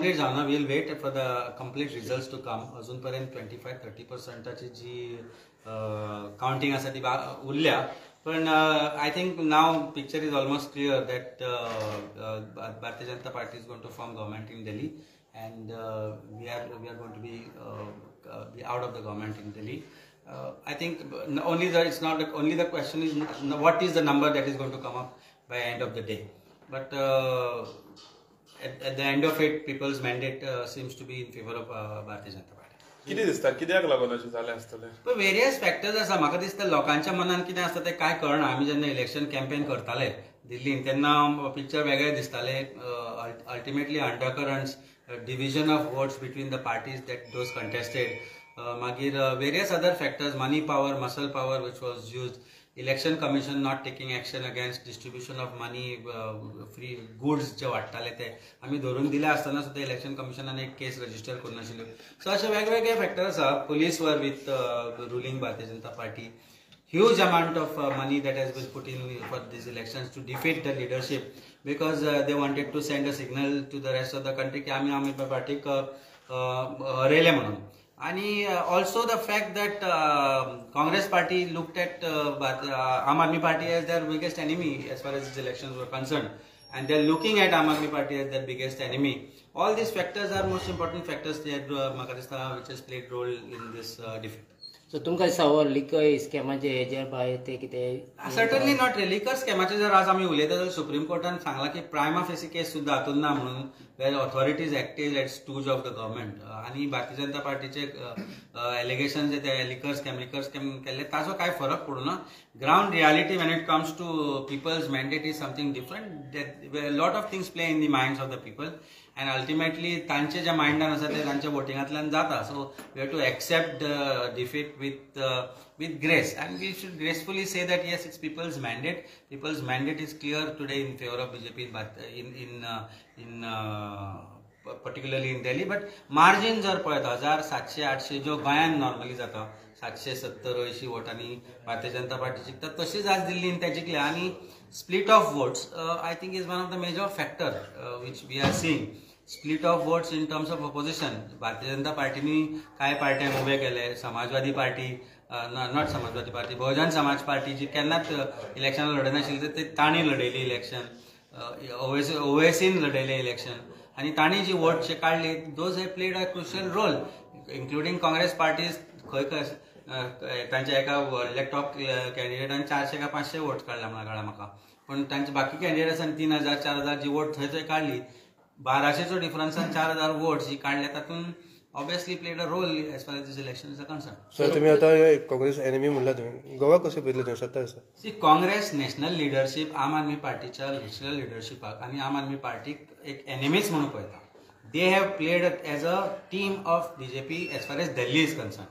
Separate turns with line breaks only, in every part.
Complete जावना. Will wait for the complete results to come. अजूनपर्यंत 25-30% जी काउंटिंग आसा ती उरल्या. पण I think now picture is almost clear that Bharatiya Janata Party is going to form government in Delhi and we are going to be out of the government in Delhi. I think it's not only the question is what is the number that is going to come up by end of the day, but at the end of it, people's mandate seems to be in favor of Bharatiya Janata Party.
किती दिसता कित्याक लागून अशें जालें आसतलें?
पण various factors आसा. म्हाका दिसता लोकांच्या मनान कितें आसता तें काय कळना. आमी जेन्ना इलेक्शन कॅम्पेन करताले दिल्लीन तेन्ना पिक्चर वेगळे दिसताले. Ultimately undercurrents, division of votes between the parties that those contested, magir various other factors, money power, muscle power which was used, election commission not taking action against distribution of money, free goods जे वाटताले ते आम्ही धरून दिले असताना सुद्धा election कमिशनाने एक केस register करून नाशिल्लो. सो अशे वेगवेगळे फॅक्टर आसा. पुलीस वर विथ रुलिंग भारतीय Janata party. Huge amount of money that has been put in for these elections to defeat the leadership because they wanted to send a signal to the rest of the country की आम्ही आम्ही पार्टीक हरयले म्हणून. आणि also the fact that Congress party looked at Aam Aadmi Party as their biggest enemy as far as these elections were concerned, and they're looking at Aam Aadmi Party as their biggest enemy. All these factors are most important factors that which has played role in this defeat.
So तुमकां दिसता लिकर स्कॅमाचे हेजेर भायर ते कितें?
Certainly not रे. लिकर स्कॅमाचे जर आज आमी उलयता जाल्यार सुप्रीम कोर्टान सांगला की प्रायमा फेसी केस सुद्दां हातून ना म्हणून, where authorities acted at stooges of the government. आणि भारतीय जनता पार्टीचे एलिगेशन जे ते लिकर स्कॅम केल्ले ताचो कांय फरक पडूना. Ground reality when it comes to people's mandate is something different. Lot of things play in the minds of the people and ultimately तांचे जे माइंडान आसा ते तांच्या वोटिंगांतल्यान जाता. So we have to accept defeat with grace, and we should gracefully say that yes, it's people's mandate is clear today in favor of BJP in particularly in Delhi. but margin जर पळयता 1700-800 जो गोंयान normally जाता 770-80 वोटांनी भारतीय Janata party जिखता, तशीच आज दिल्लीन ते जिखल्या. आणि split of votes I think is one of the major factor which we are seeing. Split of votes in terms of opposition. Bharatiya Janata पार्टीनी काय पार्ट्यांक उभे केले. Samajwadi Party, not Samajwadi Party, Bahujan Samaj Party जी केन्नाच इलेक्शनां लडनाशिल्ली ते तांणी लडयली इलेक्शन. ओवेसीन लडयले इलेक्शन आणि तांणी जी वोट काढली those have played a crucial role, including Congress parties. खंय तांच्या एका व्हडल्या टॉप कॅन्डिडेटान 400 का 500 वोट काडला म्हणून कळ्ळां म्हाका. पण तांचे बाकी कॅन्डिडेट्सान 3000-4000 जी वोट थंय काढली, 1200चो डिफरन्सान 4000 वोट जी काढले तातून obviously played a role as far as this election is concern.
Sir तुम्ही आता काँग्रेस एनिमी म्हणला, तुम्ही गोवा कशें पळयतले तुम्ही सत्ता आसा?
सी, काँग्रेस नॅशनल लिडरशीप आम आदमी पार्टीच्या नॅशनल लिडरशिपाक आणि आम आदमी पार्टीक एक एनिमीच म्हणून पळयता. They have played as a team of BJP age far age Delhi is concern.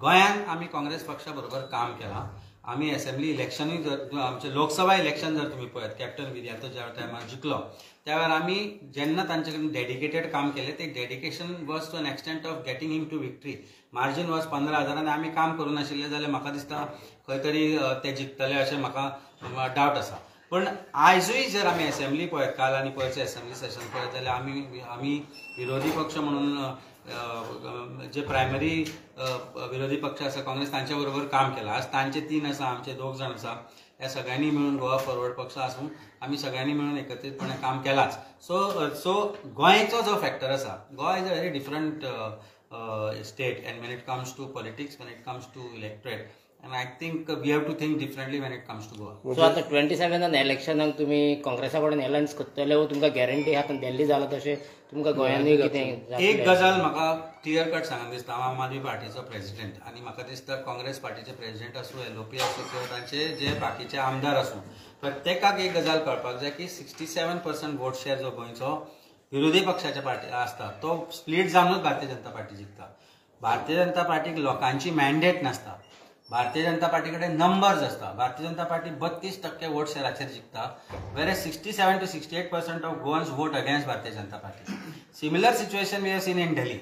गोंयान आमी काँग्रेस पक्षा बरोबर काम केलां. आमी असेंब्ली इलेक्शनूय जर आमचे लोकसभा इलेक्शन जर तुम्ही पळयत, कॅप्टन विर्यातो ज्या टायमार जिखलो त्या वेळार आमी जेन्ना तांचे कडेन डेडिकेटेड काम केलें, ते dedication was to an extent of getting him to victory. Margin was 15,000 आनी आमी काम करूं नाशिल्ले जाल्यार म्हाका दिसता खंय तरी ते जिखतले अशें म्हाका डावट आसा. पण आयजूय जर आमी असेंब्ली पळयत, काल आनी पयरचें असेंब्ली सेशन पळयत जाल्यार आमी विरोधी पक्ष म्हणून जे प्रायमरी विरोधी पक्ष आसा काँग्रेस तांच्या बरोबर काम केलां. आज तांचे 3 आसा, आमचे 2 जाण आसा. ह्या सगळ्यांनी मिळून गोवा फॉरवर्ड पक्ष आसूं आमी सगळ्यांनी मिळून एकत्रीतपणे काम केलांच. सो गोंयचो जो फॅक्टर आसा, Goa is a very different state and when it comes to politics, when it comes to electorate, and I think we have to think differently when it comes to Goa.
So आता 27 इलेक्शनाक तुम्ही काँग्रेसा कडेन alliance करतले व तुमकां guarantee आहा दिल्ली जाला तशें तुमकां गोंयानूय कितें?
एक गजाल म्हाका क्लियर कट सांगून दिसता. आम आदमी पार्टीचो प्रेसिडेंट आनी म्हाका दिसता काँग्रेस पार्टीचे प्रेसिडेंट आसूं, LOP आसूं किंवा तांचे जे बाकीचे आमदार आसूं, प्रत्येकाक एक गजाल कळपाक जाय की 67% वोट शेअर जो गोंयचो विरोधी पक्षाच्या पार्टी आसता तो स्प्लीट जावनूच भारतीय जनता पार्टी जिखता. भारतीय जनता पार्टीक लोकांची मॅन्डेट नासता. भारतीय जनता पार्टी कडेन नंबर्स आसता. भारतीय जनता पार्टी 32% वोट शेअराचेर जिखता, whereas 67 to 68% of Goans vote against Bharatiya Janata Party. Similar situation we have seen in Delhi,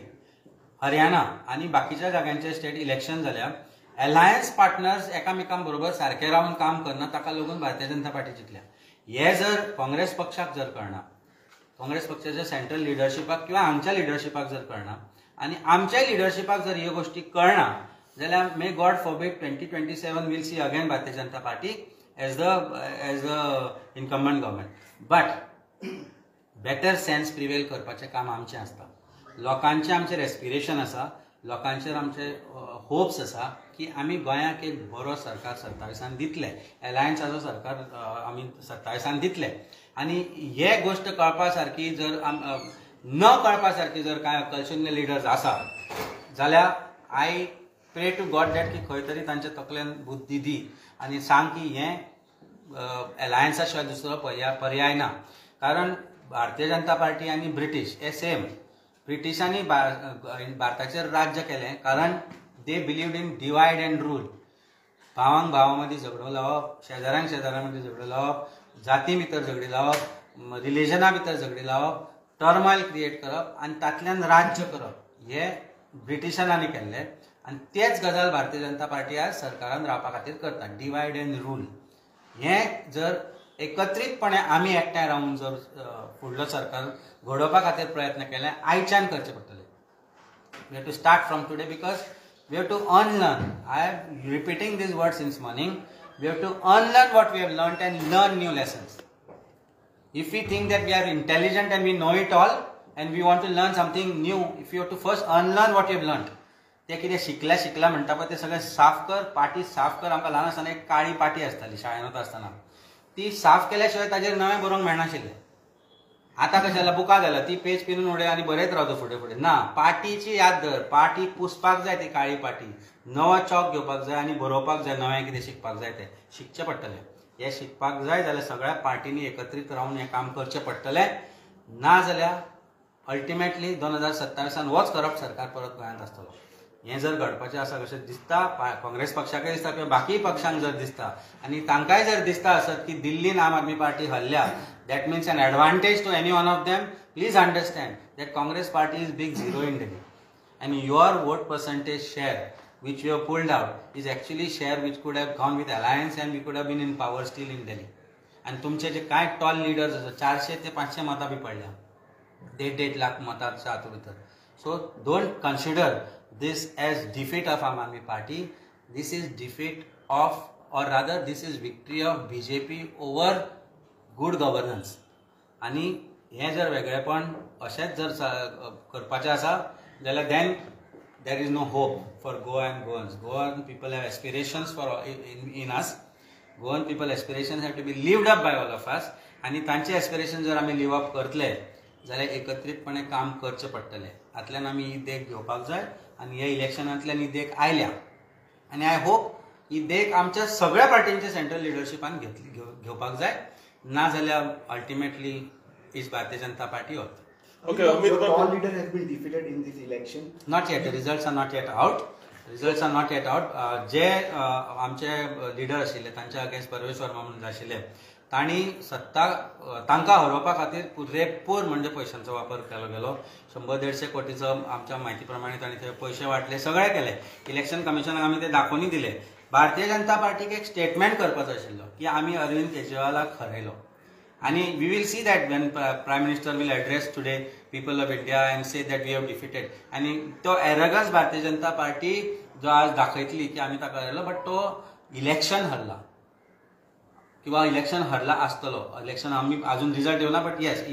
Haryana आणि बाकीच्या जाग्यांचे स्टेट इलेक्शन जाल्यार अलायन्स पार्टनर्स एकामेकां बरोबर सारखे रावन काम करना, ताका लागून भारतीय जनता पार्टी जिखल्या. हे जर काँग्रेस पक्षाक जर कळना, काँग्रेस पक्षाच्या सेंट्रल लिडरशिपाक किंवा आमच्या लिडरशिपाक जर कळना आणि आमच्या लिडरशिपाक जर ह्यो गोष्टी कळना जाल्यार may God forbid 2027 will see again Bharatiya Janata Party as the incumbent government. But better sense prevail करपाचें काम आमचें आसता. लोकांचें आमचेर एस्पिरेशन आसा, लोकांचेर आमचे होप्स आसा की आमी गोंयाक एक बरो सरकार 27 दितले, एलायन्साचो सरकार आमी 27 दितले. आनी हे गोष्ट कळपा सारकी जर न कळपा सारकी जर कांय अक्कलशुन्य लिडर्स आसा जाल्यार आय प्रे टू गॉड डॅट की खंय तरी तांच्या तकल्यान बुद्धी दी आनी सांग की हें एलायन्सा शिवाय दुसरो पर्याय ना. कारण भारतीय जनता पार्टी आनी ब्रिटीश हे सेम. ब्रिटिशांनी भारताचेर राज्य केलें कारण they believed in divide and rule. भावांक भावां मदीं झगडो लावप, शेजाऱ्यांक शेजाऱ्यां मदीं झगडो लावप, जाती भितर झगडी लावप, रिलिजना भितर झगडी लावप, टर्मॉयल क्रिएट करप आनी तातल्यान राज्य करप हे ब्रिटिशांनी केल्लें. आनी तेच गजाल भारतीय जनता पार्टी आज सरकारान रावपा खातीर करता, डिवायड अँड रूल. हें जर एकत्रीतपणे आमी एकठांय रावन जर फुडलो सरकार घडोवपा खातीर प्रयत्न केले आयच्यान करचे पडटले. We have to start from today because we have to unlearn. I am repeating this word since morning. We have to unlearn what we have learned and learn new lessons. If we think that we are intelligent and we know it all and we want to learn something new, if you have to first unlearn what you have learned. ते कितें शिकला म्हणटा पळय ते सगळें साफ कर, पाटी साफ कर. आमकां ल्हान आसतना एक काळी पाटी आसताली शाळेंत वता आसतना, ती साफ केल्या शिवाय ताजेर नवें बरोवंक मेळनाशिल्लें. आतां कशें जालां, बुकां जालां, ती पेज पिनून उडय आनी बरयत रावता फुडें फुडें. ना, पाटीची याद धर, पाटी पुसपाक जाय ती काळी पाटी, नवो चॉक घेवपाक जाय आनी बरोवपाक जाय नवें कितें शिकपाक जाय तें शिकचें पडटलें. हें शिकपाक जाय जाल्यार सगळ्या पार्टींनी एकत्रीत रावन हें काम करचें पडटलें. ना जाल्यार अल्टिमेटली 2027 होच करप्ट सरकार परत गोंयांत आसतलो. हें जर घडपाचें आसा कशें दिसता, काँग्रेस पक्षाकय दिसता किंवा बाकी पक्षांक जर दिसता आनी तांकांय जर दिसता आसत की दिल्लीन आम आदमी पार्टी हरल्या, that means an advantage to any one of them. Please understand that Congress party is big zero in Delhi and your vote percentage share which you have pulled out is actually share which could have gone with alliance and we could have been in power still in Delhi. आणि तुमचे जे काय tall leaders आसात 400 ते 500 मतां बी पडल्या, 1.5 लाख मतांच्या हातूंत भितर. So don't consider this as defeat of Aam Aadmi Party. This is defeat of, or rather this is victory of BJP over good governance. आणि हे जर वेगळेपण अशेंच जर करपाचें आसा जाल्यार then there is no hope for Goa and Goans. Goan people have aspirations for in us. Goan people aspirations have to be lived up by all of us. आणि तांचे एस्पिरेशन जर आमी लिव अप करतले जाल्यार एकत्रीतपणे काम करचें पडटलें. हातल्यान आमी ही देख घेवपाक जाय आनी ह्या इलेक्शनांतल्यान ही देख आयल्या आनी आय होप ही देख आमच्या सगळ्या पार्टींच्या सेंट्रल लिडरशिपान घेवपाक जाय. ना जाल्यार अल्टिमेटली इज भारतीय जनता पार्टी होत.
Okay, Amit,
all leader has been defeated in this election.
Not yet. The results are not yet out. Results are not yet out. जे आमचे लिडर आशिल्ले तांच्या अगेन्स्ट परवेश वर्मा म्हणून आशिल्ले तांणी सत्ता तांकां हरोवपा खातीर पुरेपूर म्हणजे पयशांचो वापर केलो गेलो. 100-150 कोटीचो आमच्या म्हायती प्रमाणे तांणी थंय पयशे वाटले, सगळें केलें. इलेक्शन कमिशनाक आमी ते दाखोवनूय दिले. भारतीय जनता पार्टीक एक स्टेटमेंट करपाचो आशिल्लो की आमी अरविंद केजरीवालाक हरयलो. आणि we will see that when Prime Minister will address today people of India and say that we have defeated. आणि तो arrogance भारतीय जनता पार्टी जो आज दाखयतली की आमी ताका हरयलो, बट तो इलेक्शन हरला किंवा इलेक्शन हरला आसतलो. इलेक्शन आमी अजून रिजल्ट येवना, but yes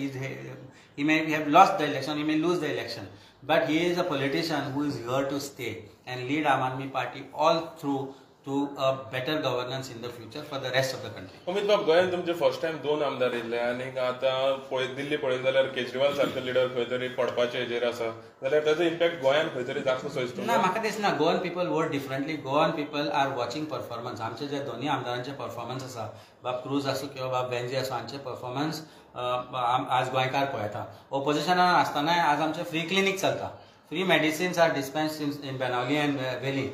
he may have lost the election, he may lose the election, but he is a politician who is here to stay and lead Aam Aadmi Party all through to a better governance in the future for the rest of the country.
Amit बाब, गोंयांत तुमचे first time 2 आमदार येयले आनी आतां दिल्ली पळयत जाल्यार केजरीवाल सारके लिडर खंय तरी पडपाचे हेजेर आसा, जाल्यार ताचो इम्पॅक्ट गोंयांत खंय तरी जास्त सोयस्तो
ना. म्हाका दिसना. Goan people vote differently. Goan people are watching performance. आमचे जे दोन्ही आमदारांचे परफॉर्मन्स आसा, बाब क्रूज आसूं किंवा बाब बेंजी आसूं, हांचे परफॉर्मन्स आज गोंयकार पळयता. ओपोजिशनान आसतनाय आज आमचे फ्री क्लिनीक चलता, free medicines are dispensed in Benaulim and Velim.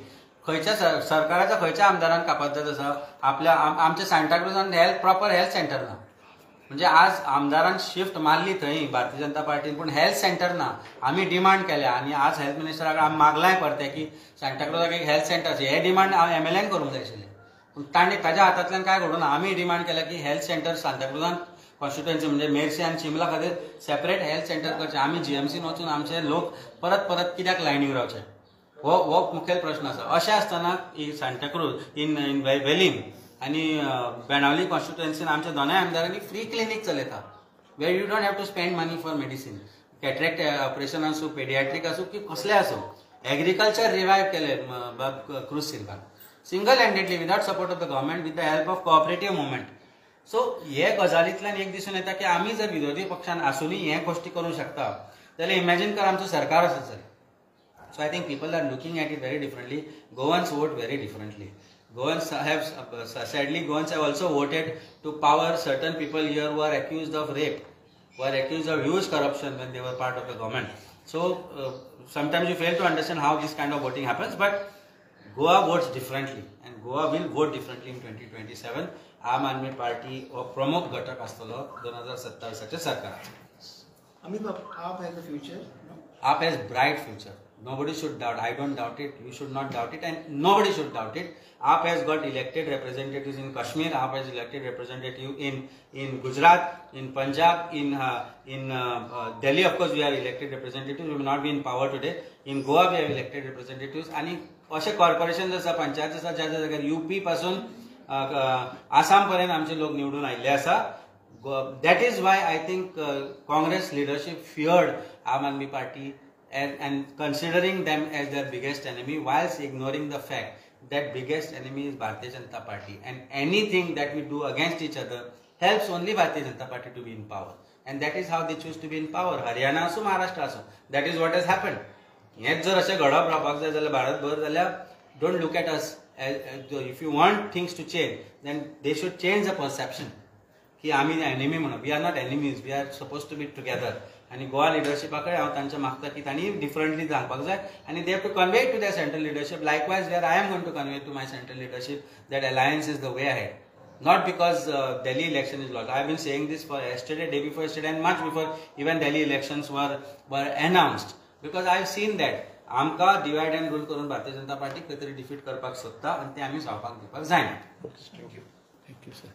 खंयच्या सरकाराच्या खंयच्या आमदारान कापाद्दत आसा आपल्या आमच्या सांताक्रुजान प्रॉपर हेल्थ सेंटर ना. म्हणजे आज आमदारान शिफ्ट मारली थंय भारतीय जनता पार्टीन, पूण हेल्थ सेंटर ना. आमी डिमांड केल्या आनी आज हेल्थ मिनिस्टराक आमी मागलाय परते की सांताक्रुजाक एक हेल्थ सेंटर अशें. हे डिमांड MLAन करूंक जाय आशिल्लें, पूण ताणें ताज्या हातांतल्यान काय घडूना. आमी डिमांड केल्या की हेल्थ सेंटर सांताक्रुजान कॉन्स्टिट्युएन्सी म्हणजे मेर्शे आनी शिमला खातीर सेपरेट हेल्थ सेंटर करचे. आमी जीएमसीन वचून आमचे लोक परत परत कित्याक लायनीक रावचे, हो मुखेल प्रश्न आसा. अशें आसतना सांताक्रूज इन वेलिंग आनी बेणावली कॉन्स्टिट्युएन्सीन आमच्या दोनाय आमदारांनी फ्री क्लिनीक चलयता, where you don't have to spend money for medicine. Cataract operation आसूं, पेडियाट्रीक आसूं की कसलें आसूं. एग्रीकल्चर रिवायव केले क्रूज सिल्वान single handedly without support of the government, with the help of cooperative movement. So हे गजालींतल्यान एक दिसून येता की आमी जर विरोधी पक्षान आसूनय हे गोश्टी करूंक शकता जाल्यार इमॅजीन कर आमचो सरकार आसत जाल्यार. So I think people are looking at it very differently. Goans vote very differently. Goans have, sadly, Goans have also voted to power certain people here who are accused of rape, who are accused of huge corruption when they were part of the government. So sometimes you fail to understand how this kind of voting happens, but Goa votes differently and Goa will vote differently in 2027. Aam Aadmi Party or प्रमुख घटक आसतलो 2027 सरकार.
Amit, AAP has a future. No?
AAP has bright future. Nobody should doubt. I don't doubt it. You should not doubt it, and nobody should doubt it. AAP has got elected representatives in Kashmir. AAP has elected representative in Gujarat, in Punjab, in Delhi. Of course, we have elected representatives. We may not be in power today. In Goa, we have elected representatives. आणि असे corporation आसा, पंचायत आसा, ज्या ज्या जाग्यार UP पासून आसाम पर्यंत आमचे लोक निवडून आयिल्ले आसा. That is why I think Congress leadership feared Aam Aadmi Party and considering them as their biggest enemy, whilst ignoring the fact that biggest enemy is Bharatiya Janata Party, and anything that we do against each other helps only Bharatiya Janata Party to be in power, and that is how they choose to be in power. Haryana aso, Maharashtra aso, that is what has happened. हेच जर अशें घडप रावपाक जाय जाल्यार भारतभर जाल्यार don't look at us if you want things to change, then they should change the perception की आमी एनिमी म्हणून. We are not enemies, we are suppose to be together. आणि गोवा लिडरशिपा कडेन हांव तांचे मागता की तांणी डिफरंटली सांगपाक जाय आनी they have to convey to their central leadership. Likewise where I am going to convey to my central leadership that alliance is the way ahead, not because Delhi election is lost. I have been saying this for yesterday, day before yesterday, and much before even Delhi elections were announced, because I have seen that आमकां divide and rule करून भारतीय Janata party खंय तरी defeat करपाक सोदता आनी ते आमी जावपाक दिवपाक जायना.
Thank you sir.